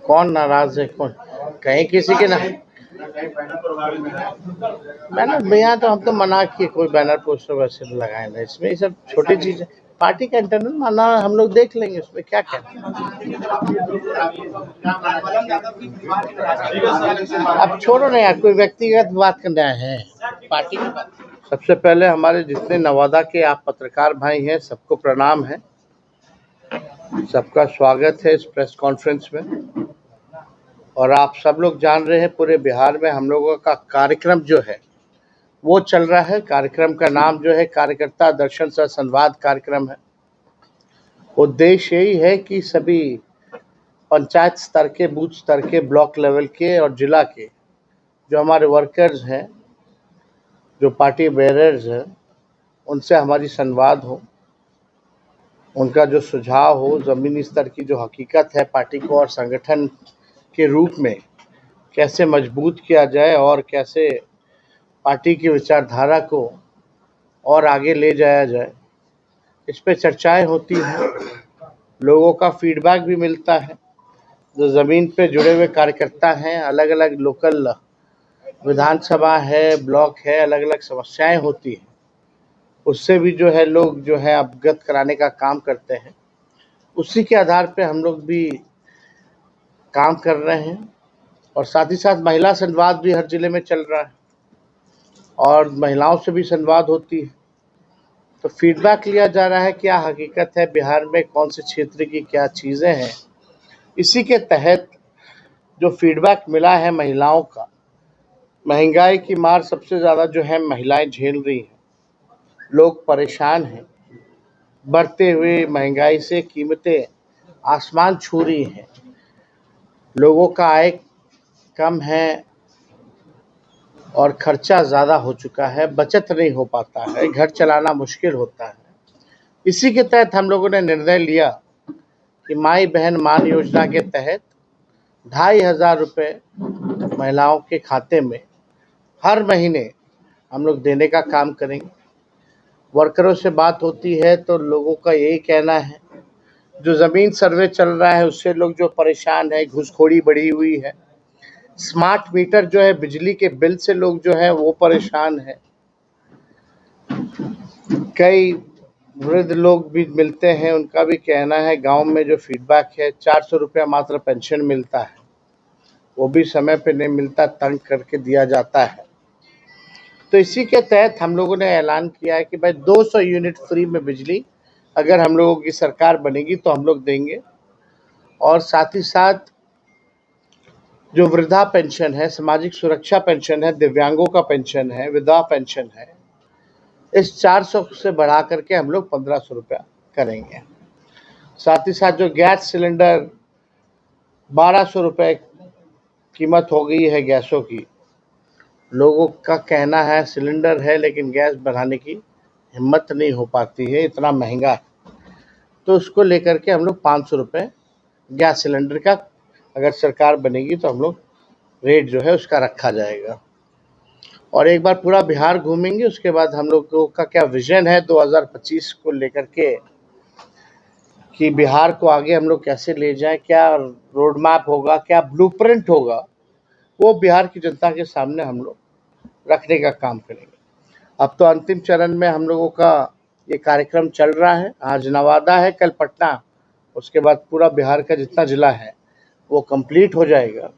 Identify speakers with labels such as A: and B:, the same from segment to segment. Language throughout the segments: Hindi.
A: कौन नाराज है? कौन कहीं किसी के ना बैनर भैया, तो हम तो मना किए कोई बैनर पोस्टर वैसे तो लगाए ना, इसमें ये सब छोटी चीज है। पार्टी का इंटरनल माना हम लोग देख लेंगे, उसमें क्या कहते हैं। अब छोड़ो ना यार, कोई व्यक्तिगत बात करना है, पार्टी की बात। सबसे पहले हमारे जितने नवादा के आप पत्रकार भाई हैं, सबको प्रणाम है, सबका स्वागत है इस प्रेस कॉन्फ्रेंस में। और आप सब लोग जान रहे हैं पूरे बिहार में हम लोगों का कार्यक्रम जो है वो चल रहा है। कार्यक्रम का नाम जो है कार्यकर्ता दर्शन सह संवाद कार्यक्रम है। उद्देश्य यही है कि सभी पंचायत स्तर के, बूथ स्तर के, ब्लॉक लेवल के और जिला के जो हमारे वर्कर्स हैं, जो पार्टी बेरर्स हैं, उनसे हमारी संवाद हो, उनका जो सुझाव हो, ज़मीनी स्तर की जो हकीकत है पार्टी को और संगठन के रूप में कैसे मजबूत किया जाए और कैसे पार्टी की विचारधारा को और आगे ले जाया जाए, इस पे चर्चाएं होती हैं। लोगों का फीडबैक भी मिलता है। जो ज़मीन पे जुड़े हुए कार्यकर्ता हैं, अलग अलग लोकल विधानसभा है, ब्लॉक है, अलग अलग समस्याएं होती हैं, उससे भी जो है लोग जो है अवगत कराने का काम करते हैं। उसी के आधार पे हम लोग भी काम कर रहे हैं। और साथ ही साथ महिला संवाद भी हर जिले में चल रहा है और महिलाओं से भी संवाद होती है। तो फीडबैक लिया जा रहा है, क्या हकीकत है बिहार में, कौन से क्षेत्र की क्या चीज़ें हैं। इसी के तहत जो फीडबैक मिला है महिलाओं का, महंगाई की मार सबसे ज़्यादा जो है महिलाएं झेल रही हैं। लोग परेशान हैं, बढ़ते हुए महंगाई से कीमतें आसमान छू रही हैं। लोगों का आय कम है और खर्चा ज़्यादा हो चुका है, बचत नहीं हो पाता है, घर चलाना मुश्किल होता है। इसी के तहत हम लोगों ने निर्णय लिया कि माई बहन मान योजना के तहत 2,500 रुपये महिलाओं के खाते में हर महीने हम लोग देने का काम करेंगे। वर्करों से बात होती है तो लोगों का यही कहना है, जो ज़मीन सर्वे चल रहा है उससे लोग जो परेशान है, घूसखोरी बढ़ी हुई है, स्मार्ट मीटर जो है बिजली के बिल से लोग जो है वो परेशान है। कई वृद्ध लोग भी मिलते हैं, उनका भी कहना है, गांव में जो फीडबैक है 400 रुपया मात्र पेंशन मिलता है, वो भी समय पे नहीं मिलता, तंग करके दिया जाता है। तो इसी के तहत हम लोगों ने ऐलान किया है कि भाई 200 यूनिट फ्री में बिजली अगर हम लोगों की सरकार बनेगी तो हम लोग देंगे। और साथ ही साथ जो वृद्धा पेंशन है, सामाजिक सुरक्षा पेंशन है, दिव्यांगों का पेंशन है, विधवा पेंशन है, इस 400 से बढ़ा करके हम लोग 1,500 रुपया करेंगे। साथ ही साथ जो गैस सिलेंडर 1,200 रुपये कीमत हो गई है गैसों की, लोगों का कहना है सिलेंडर है लेकिन गैस बढ़ाने की हिम्मत नहीं हो पाती है, इतना महंगा है। तो उसको लेकर के हम लोग 500 रुपये गैस सिलेंडर का, अगर सरकार बनेगी तो हम लोग रेट जो है उसका रखा जाएगा। और एक बार पूरा बिहार घूमेंगे, उसके बाद हम लोगों का क्या विजन है 2025 को लेकर के, कि बिहार को आगे हम लोग कैसे ले जाएं, क्या रोड मैप होगा, क्या ब्लूप्रिंट होगा, वो बिहार की जनता के सामने हम लोग रखने का काम करेंगे। अब तो अंतिम चरण में हम लोगों का ये कार्यक्रम चल रहा है। आज नवादा है, कल पटना, उसके बाद पूरा बिहार का जितना जिला है वो कंप्लीट हो जाएगा।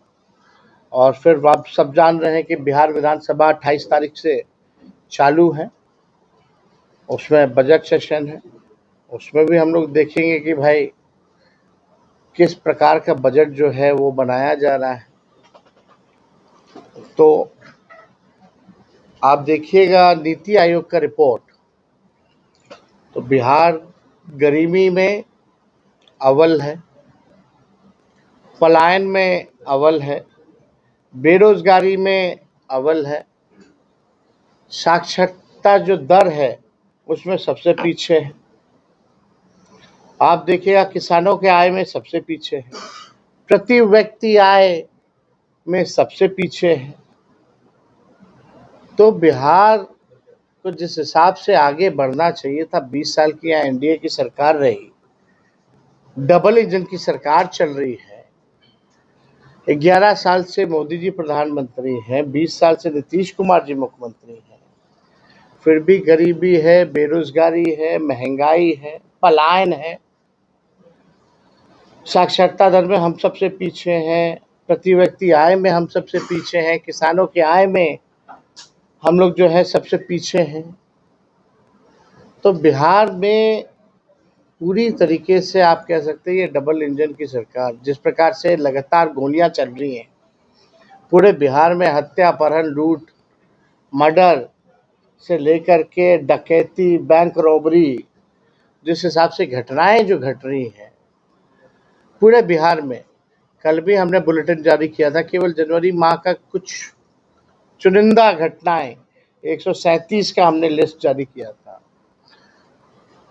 A: और फिर आप सब जान रहे हैं कि बिहार विधानसभा 28 तारीख से चालू है, उसमें बजट सेशन है, उसमें भी हम लोग देखेंगे कि भाई किस प्रकार का बजट जो है वो बनाया जा रहा है। तो आप देखिएगा नीति आयोग का रिपोर्ट, तो बिहार गरीबी में अव्वल है, पलायन में अव्वल है, बेरोजगारी में अव्वल है, साक्षरता जो दर है उसमें सबसे पीछे है। आप देखिएगा किसानों के आय में सबसे पीछे है, प्रति व्यक्ति आय में सबसे पीछे है। तो बिहार को जिस हिसाब से आगे बढ़ना चाहिए था, 20 साल की यहाँ एनडीए की सरकार रही, डबल इंजन की सरकार चल रही है, 11 साल से मोदी जी प्रधानमंत्री हैं, 20 साल से नीतीश कुमार जी मुख्यमंत्री हैं, फिर भी गरीबी है, बेरोजगारी है, महंगाई है, पलायन है, साक्षरता दर में हम सबसे पीछे हैं, प्रति व्यक्ति आय में हम सबसे पीछे हैं, किसानों की आय में हम लोग जो है सबसे पीछे हैं। तो बिहार में पूरी तरीके से आप कह सकते हैं ये डबल इंजन की सरकार, जिस प्रकार से लगातार गोलियां चल रही हैं पूरे बिहार में, हत्या, अपहरण, लूट, मर्डर से लेकर के डकैती, बैंक रॉबरी, जिस हिसाब से घटनाएं जो घट रही हैं पूरे बिहार में। कल भी हमने बुलेटिन जारी किया था, केवल जनवरी माह का कुछ चुनिंदा घटनाएं 137 का हमने लिस्ट जारी किया था।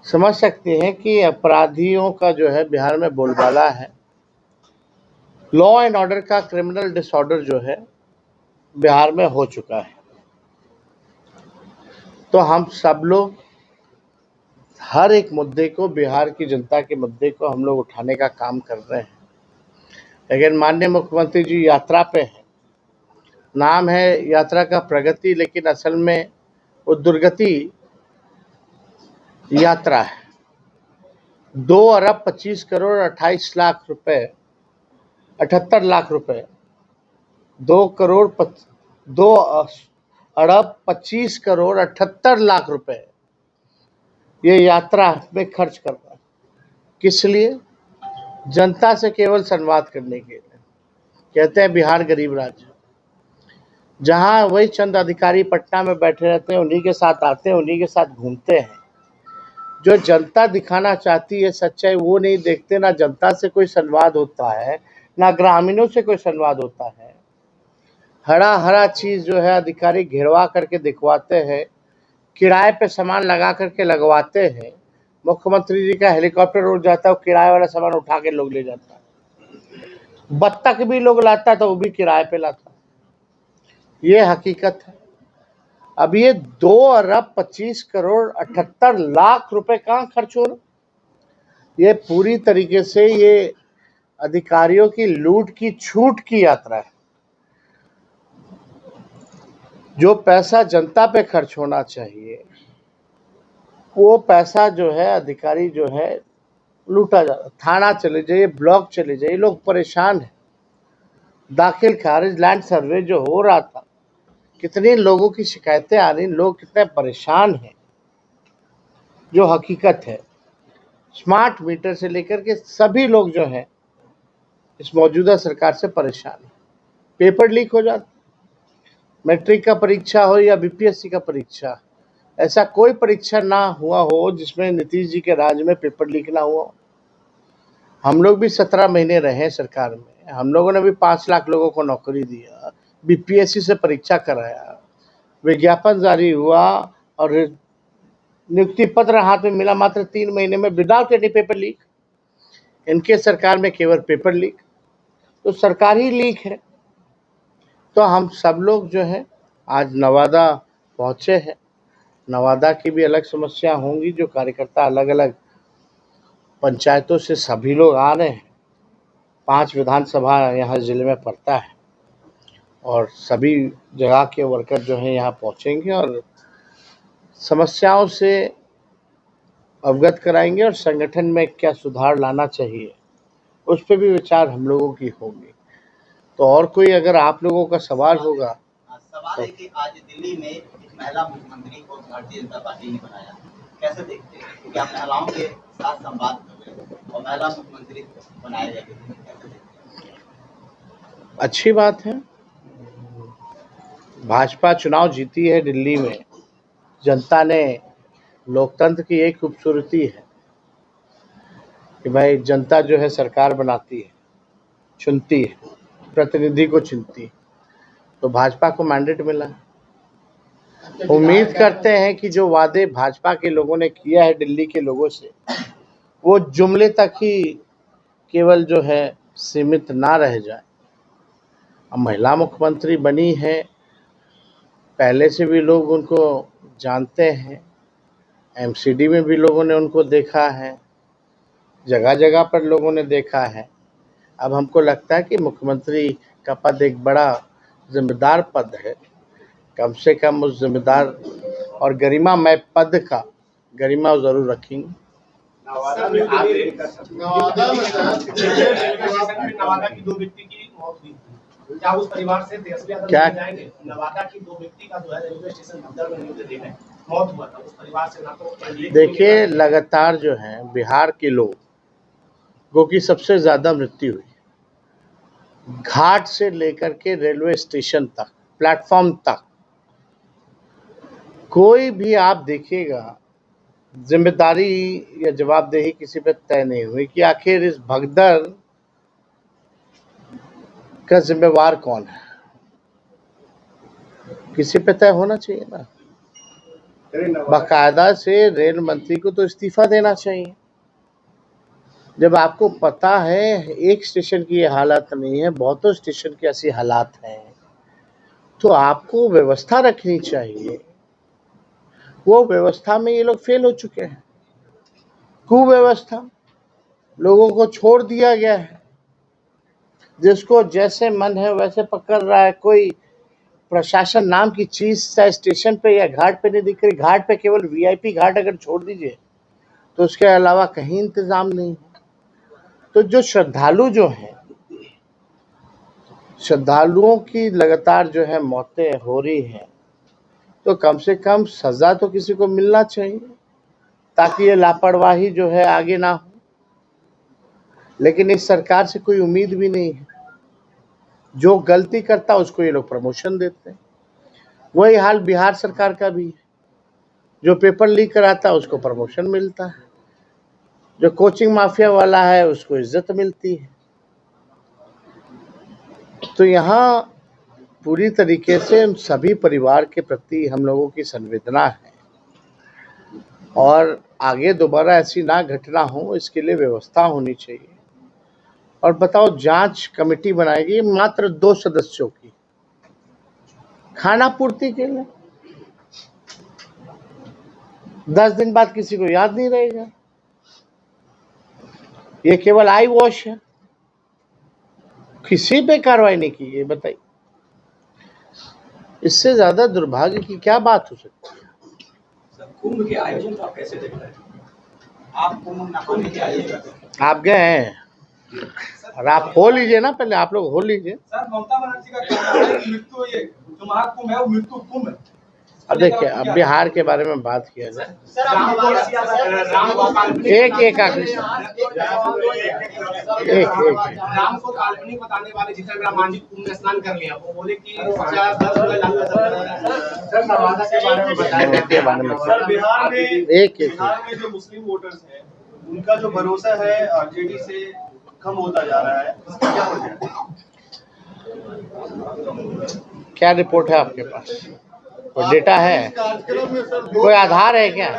A: समझ सकते हैं कि अपराधियों का जो है बिहार में बोलबाला है। लॉ एंड ऑर्डर का क्रिमिनल डिसऑर्डर जो है बिहार में हो चुका है। तो हम सब लोग हर एक मुद्दे को, बिहार की जनता के मुद्दे को हम लोग उठाने का काम कर रहे हैं। लेकिन माननीय मुख्यमंत्री जी यात्रा पे हैं, नाम है यात्रा का प्रगति, लेकिन असल में वो दुर्गति यात्रा है। 2 अरब 25 करोड़ 28 लाख रुपए, 78 लाख रुपए, 2 अरब 25 करोड़ 78 लाख रुपए ये यात्रा में खर्च कर रहा है। किस लिए? जनता से केवल संवाद करने के लिए। कहते हैं बिहार गरीब राज्य, जहां वही चंद अधिकारी पटना में बैठे रहते हैं, उन्हीं के साथ आते हैं, उन्हीं के साथ घूमते हैं। जो जनता दिखाना चाहती है सच्चाई वो नहीं देखते, ना जनता से कोई संवाद होता है, ना ग्रामीणों से कोई संवाद होता है। हरा हरा चीज जो है अधिकारी घेरवा करके दिखवाते हैं, किराए पे सामान लगा करके लगवाते हैं। मुख्यमंत्री जी का हेलीकॉप्टर उड़ जाता है, वो किराए वाला सामान उठा के लोग ले जाता है। बत्तख भी लोग लाता है तो वो भी किराए पे लाता है। ये हकीकत है। अब ये 2 अरब 25 करोड़ 78 लाख रुपए कहाँ खर्च हो रहे? ये पूरी तरीके से ये अधिकारियों की लूट की, छूट की यात्रा है। जो पैसा जनता पे खर्च होना चाहिए वो पैसा जो है अधिकारी जो है लूटा जा रहा। थाना चले जाइए, ब्लॉक चले जाइए, लोग परेशान हैं। दाखिल खारिज लैंड सर्वे जो हो रहा था, कितने लोगों की शिकायतें आ रही, लोग कितने परेशान हैं, जो हकीकत है। स्मार्ट मीटर से लेकर के सभी लोग जो हैं इस मौजूदा सरकार से परेशान है। पेपर लीक हो जाता, मैट्रिक का परीक्षा हो या बीपीएससी का परीक्षा, ऐसा कोई परीक्षा ना हुआ हो जिसमें नीतीश जी के राज में पेपर लीक ना हुआ। हम लोग भी 17 महीने रहे सरकार में, हम लोगों ने भी 5 लाख लोगों को नौकरी दिया, बीपीएससी से परीक्षा कराया, विज्ञापन जारी हुआ और नियुक्ति पत्र हाथ में मिला मात्र 3 महीने में, विदाउट एनी पेपर लीक। इनके सरकार में केवल पेपर लीक, तो सरकार ही लीक है। तो हम सब लोग जो है आज नवादा पहुंचे हैं। नवादा की भी अलग समस्या होंगी, जो कार्यकर्ता अलग अलग पंचायतों से सभी लोग आ रहे हैं। 5 विधानसभा यहाँ जिले में पड़ता है और सभी जगह के वर्कर जो हैं यहाँ पहुँचेंगे और समस्याओं से अवगत कराएंगे और संगठन में क्या सुधार लाना चाहिए उस पर भी विचार हम लोगों की होगी। तो और कोई अगर आप लोगों का सवाल होगा।
B: सवाल है कि आज दिल्ली में एक महिला मुख्यमंत्री को भारतीय जनता पार्टी ने बनाया, कैसे देखते हैं? क्योंकि आप महिलाओं के साथ संवाद कर रहे हैं और महिला मुख्यमंत्री बनाए गए, कैसे देखते हैं?
A: अच्छी बात है। भाजपा चुनाव जीती है दिल्ली में, जनता ने, लोकतंत्र की एक खूबसूरती है कि भाई जनता जो है सरकार बनाती है, चुनती है, प्रतिनिधि को चुनती है। तो भाजपा को मैंडेट मिला है। उम्मीद करते हैं कि जो वादे भाजपा के लोगों ने किया है दिल्ली के लोगों से, वो जुमले तक ही केवल जो है सीमित ना रह जाए। अब महिला मुख्यमंत्री बनी है, पहले से भी लोग उनको जानते हैं, एमसीडी में भी लोगों ने उनको देखा है, जगह जगह पर लोगों ने देखा है। अब हमको लगता है कि मुख्यमंत्री का पद एक बड़ा जिम्मेदार पद है। कम से कम उस जिम्मेदार और गरिमामय पद का गरिमा जरूर रखेंगे।
C: नवादा की 2 व्यक्ति की मौत हुई थी। क्या उस परिवार से तेजस्वी यादव
A: क्या
C: जाएंगे? नवादा की 2 व्यक्ति का जो है रेलवे स्टेशन भगदड़ में न्यूज देने मौत हुआ था, उस परिवार से ना तो
A: देखिए, लगातार जो है बिहार के लोगों की सबसे ज्यादा मृत्यु हुई, घाट से लेकर के रेलवे स्टेशन तक, प्लेटफॉर्म तक, कोई भी आप देखिएगा जिम्मेदारी या जवाबदेही किसी पे तय नहीं हुई कि आखिर इस भगदड़ का जिम्मेवार कौन है। किसी पे तय होना चाहिए ना। बाकायदा से रेल मंत्री को तो इस्तीफा देना चाहिए। जब आपको पता है एक स्टेशन की ये हालत नहीं है, बहुतों स्टेशन की ऐसी हालात हैं, तो आपको व्यवस्था रखनी चाहिए। वो व्यवस्था में ये लोग फेल हो चुके हैं। कुव्यवस्था, लोगों को छोड़ दिया गया है, जिसको जैसे मन है वैसे पकड़ रहा है। कोई प्रशासन नाम की चीज चाहे स्टेशन पे या घाट पे नहीं दिख रही। घाट पे केवल वीआईपी घाट अगर छोड़ दीजिए तो उसके अलावा कहीं इंतजाम नहीं है। तो जो श्रद्धालु जो हैं, श्रद्धालुओं की लगातार जो है मौतें हो रही हैं, तो कम से कम सजा तो किसी को मिलना चाहिए ताकि ये लापरवाही जो है आगे ना हो। लेकिन इस सरकार से कोई उम्मीद भी नहीं है। जो गलती करता उसको ये लोग प्रमोशन देते हैं। वही हाल बिहार सरकार का भी है। जो पेपर लीक कराता है उसको प्रमोशन मिलता है, जो कोचिंग माफिया वाला है उसको इज्जत मिलती है। तो यहाँ पूरी तरीके से उन सभी परिवार के प्रति हम लोगों की संवेदना है और आगे दोबारा ऐसी ना घटना हो, इसके लिए व्यवस्था होनी चाहिए। और बताओ, जांच कमेटी बनाएगी मात्र 2 सदस्यों की, खाना पूर्ति के लिए। 10 दिन बाद किसी को याद नहीं रहेगा। ये केवल आई वॉश है, किसी पे कार्रवाई नहीं की। ये बताइए, इससे ज्यादा दुर्भाग्य की क्या बात हो सकती है।
C: कुंभ के आयोजन को आप कैसे देख रहे हैं? आप कुंभ के आयोजन
A: आप गए हैं और आप हो लीजिए ना, पहले आप लोग हो लीजिए।
C: सर, ममता बनर्जी का कहना है कि मृत्यु ये जो महाकुंभ है वो मृत्यु कुंभ है।
A: अब देखिए, अब बिहार के बारे में बात किया जाए। एक
C: राम को काल्पनिक बताने वाले जीतन राम मांझी कुंभ में स्नान कर लिया। वो बोले कि 10 लाख सर नवादा के बारे में बताया। सर, बिहार में जो मुस्लिम वोटर्स हैं उनका जो भरोसा है आरजेडी से कम होता जा रहा है, इसका क्या वजह है?
A: क्या रिपोर्ट है आपके पास? कोई डेटा है? कोई आधार है क्या?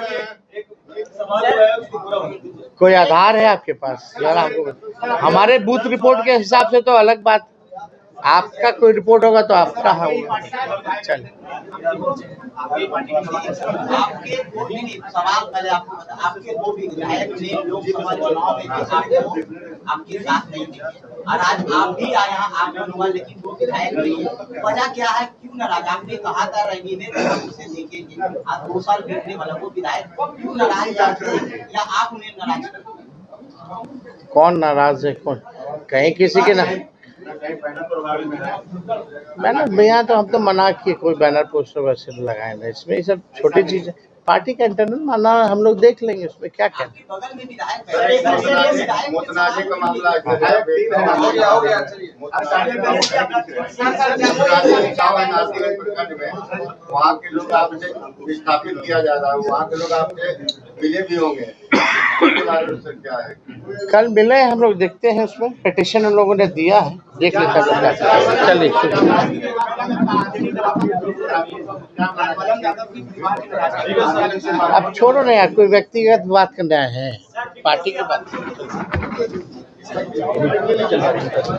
A: कोई आधार है आपके पास? यार आपको हमारे बूथ रिपोर्ट के हिसाब से तो अलग बात, आपका कोई रिपोर्ट होगा तो आपका होगा। चलिए,
B: आपके सवाल पहले आपको बता, आपके 2 विधायक ने लोकसभा चुनाव में आपके साथ नहीं थे और आज आप भी आए यहाँ, आप हुआ, लेकिन 2 विधायक नहीं है। वजह क्या है, क्यों नाराज? आपने कहा था रवि ने उसे देखेंगे, आज 2 साल बीतने वाला, वो विधायक क्यों नाराज या आप उन्हें नाराज?
A: कौन नाराज है? कौन? कहीं किसी के ना बैनर भैया, तो हम तो मना किए कोई बैनर पोस्टर वैसे लगाए ना। इसमें ये सब छोटी चीजें, पार्टी का इंटरनल माना हम लोग देख लेंगे, उसमें क्या कहते हैं।
B: बगल में विधायक
D: मुतनाज़े का मामला वहाँ के लोग आपसे विस्थापित किया जा रहा है, वहाँ के लोग आपसे मिले भी होंगे, क्या है?
A: कल मिले हम लोग, देखते हैं। उसमें पिटीशन हम लोगों ने दिया है, देख लेते हैं। चलिए, अब छोड़ो ना यार, कोई व्यक्तिगत बात करना है, पार्टी की बात।